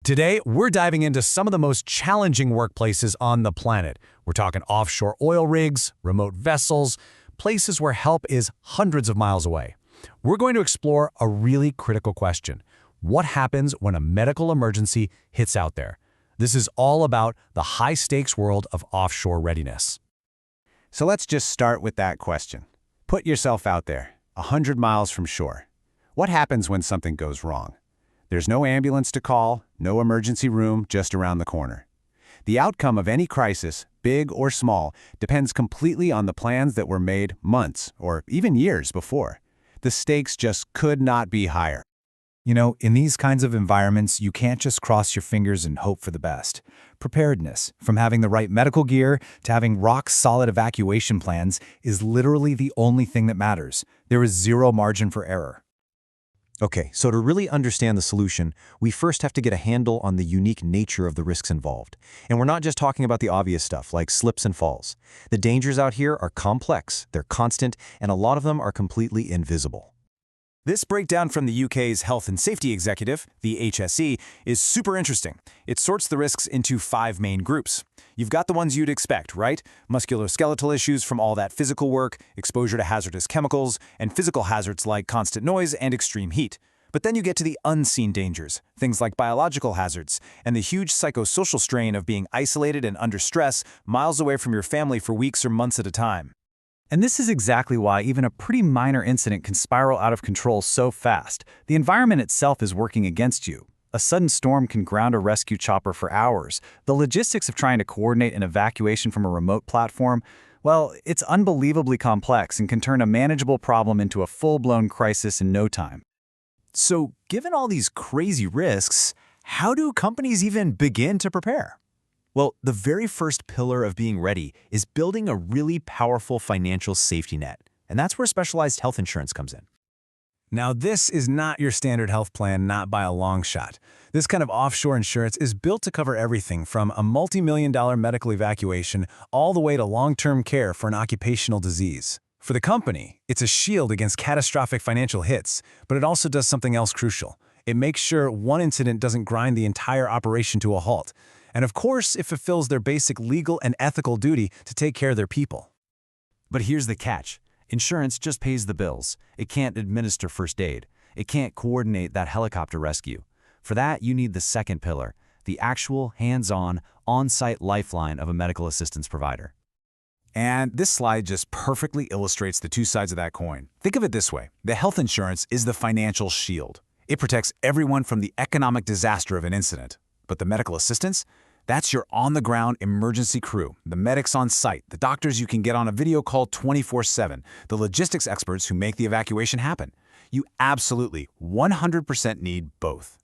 Today, we're diving into some of the most challenging workplaces on the planet. We're talking offshore oil rigs, remote vessels, places where help is hundreds of miles away. We're going to explore a really critical question. What happens when a medical emergency hits out there? This is all about the high-stakes world of offshore readiness. So let's just start with that question. Put yourself out there, 100 miles from shore. What happens when something goes wrong? There's no ambulance to call, no emergency room just around the corner. The outcome of any crisis, big or small, depends completely on the plans that were made months or even years before. The stakes just could not be higher. You know, in these kinds of environments, you can't just cross your fingers and hope for the best. Preparedness, from having the right medical gear to having rock-solid evacuation plans, is literally the only thing that matters. There is zero margin for error. Okay, so to really understand the solution, we first have to get a handle on the unique nature of the risks involved. And we're not just talking about the obvious stuff like slips and falls. The dangers out here are complex, they're constant, and a lot of them are completely invisible. This breakdown from the UK's Health and Safety Executive, the HSE, is super interesting. It sorts the risks into 5 main groups. You've got the ones you'd expect, right? Musculoskeletal issues from all that physical work, exposure to hazardous chemicals, and physical hazards like constant noise and extreme heat. But then you get to the unseen dangers, things like biological hazards, and the huge psychosocial strain of being isolated and under stress, miles away from your family for weeks or months at a time. And this is exactly why even a pretty minor incident can spiral out of control so fast. The environment itself is working against you. A sudden storm can ground a rescue chopper for hours. The logistics of trying to coordinate an evacuation from a remote platform, well, it's unbelievably complex and can turn a manageable problem into a full-blown crisis in no time. So, given all these crazy risks, how do companies even begin to prepare? Well, the very first pillar of being ready is building a really powerful financial safety net, and that's where specialized health insurance comes in. Now, this is not your standard health plan, not by a long shot. This kind of offshore insurance is built to cover everything from a multi-million-dollar medical evacuation all the way to long-term care for an occupational disease. For the company, it's a shield against catastrophic financial hits, but it also does something else crucial. It makes sure one incident doesn't grind the entire operation to a halt. And of course, it fulfills their basic legal and ethical duty to take care of their people. But here's the catch. Insurance just pays the bills. It can't administer first aid. It can't coordinate that helicopter rescue. For that, you need the second pillar, the actual, hands-on, on-site lifeline of a medical assistance provider. And this slide just perfectly illustrates the two sides of that coin. Think of it this way. The health insurance is the financial shield. It protects everyone from the economic disaster of an incident. But the medical assistance? That's your on-the-ground emergency crew, the medics on site, the doctors you can get on a video call 24/7, the logistics experts who make the evacuation happen. You absolutely 100% need both.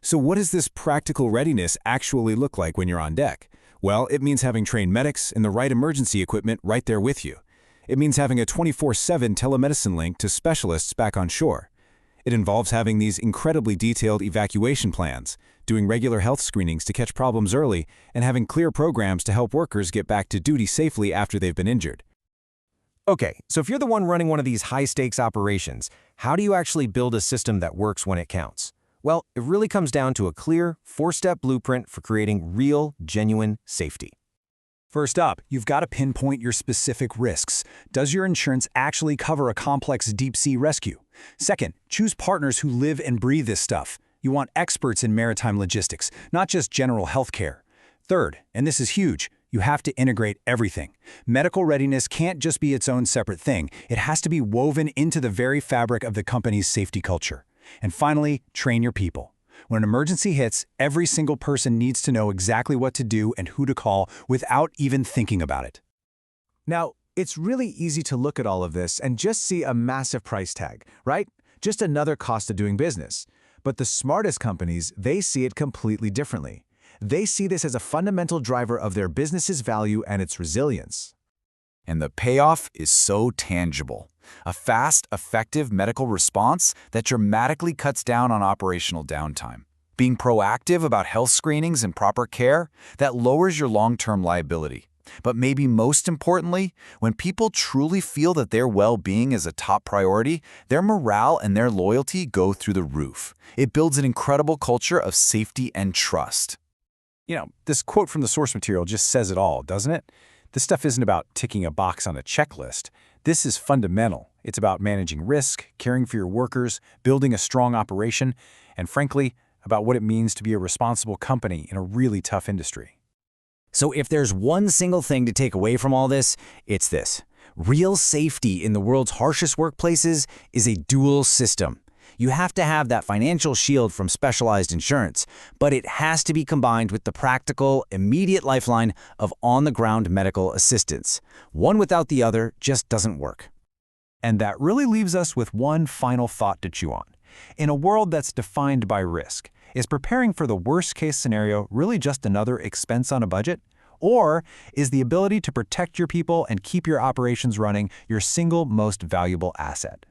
So what does this practical readiness actually look like when you're on deck? Well, it means having trained medics and the right emergency equipment right there with you. It means having a 24/7 telemedicine link to specialists back on shore. It involves having these incredibly detailed evacuation plans, doing regular health screenings to catch problems early, and having clear programs to help workers get back to duty safely after they've been injured. Okay, so if you're the one running one of these high-stakes operations, how do you actually build a system that works when it counts? Well, it really comes down to a clear, 4-step blueprint for creating real, genuine safety. First up, you've got to pinpoint your specific risks. Does your insurance actually cover a complex deep-sea rescue? Second, choose partners who live and breathe this stuff. You want experts in maritime logistics, not just general healthcare. Third, and this is huge, you have to integrate everything. Medical readiness can't just be its own separate thing. It has to be woven into the very fabric of the company's safety culture. And finally, train your people. When an emergency hits, every single person needs to know exactly what to do and who to call without even thinking about it. Now, it's really easy to look at all of this and just see a massive price tag, right? Just another cost of doing business. But the smartest companies, they see it completely differently. They see this as a fundamental driver of their business's value and its resilience. And the payoff is so tangible. A fast, effective medical response that dramatically cuts down on operational downtime. Being proactive about health screenings and proper care, that lowers your long-term liability. But maybe most importantly, when people truly feel that their well-being is a top priority, their morale and their loyalty go through the roof. It builds an incredible culture of safety and trust. This quote from the source material just says it all, doesn't it? This stuff isn't about ticking a box on a checklist. This is fundamental. It's about managing risk, caring for your workers, building a strong operation, and frankly, about what it means to be a responsible company in a really tough industry. So if there's one single thing to take away from all this, it's this. Real safety in the world's harshest workplaces is a dual system. You have to have that financial shield from specialized insurance, but it has to be combined with the practical, immediate lifeline of on-the-ground medical assistance. One without the other just doesn't work. And that really leaves us with one final thought to chew on. In a world that's defined by risk, is preparing for the worst-case scenario really just another expense on a budget? Or is the ability to protect your people and keep your operations running your single most valuable asset?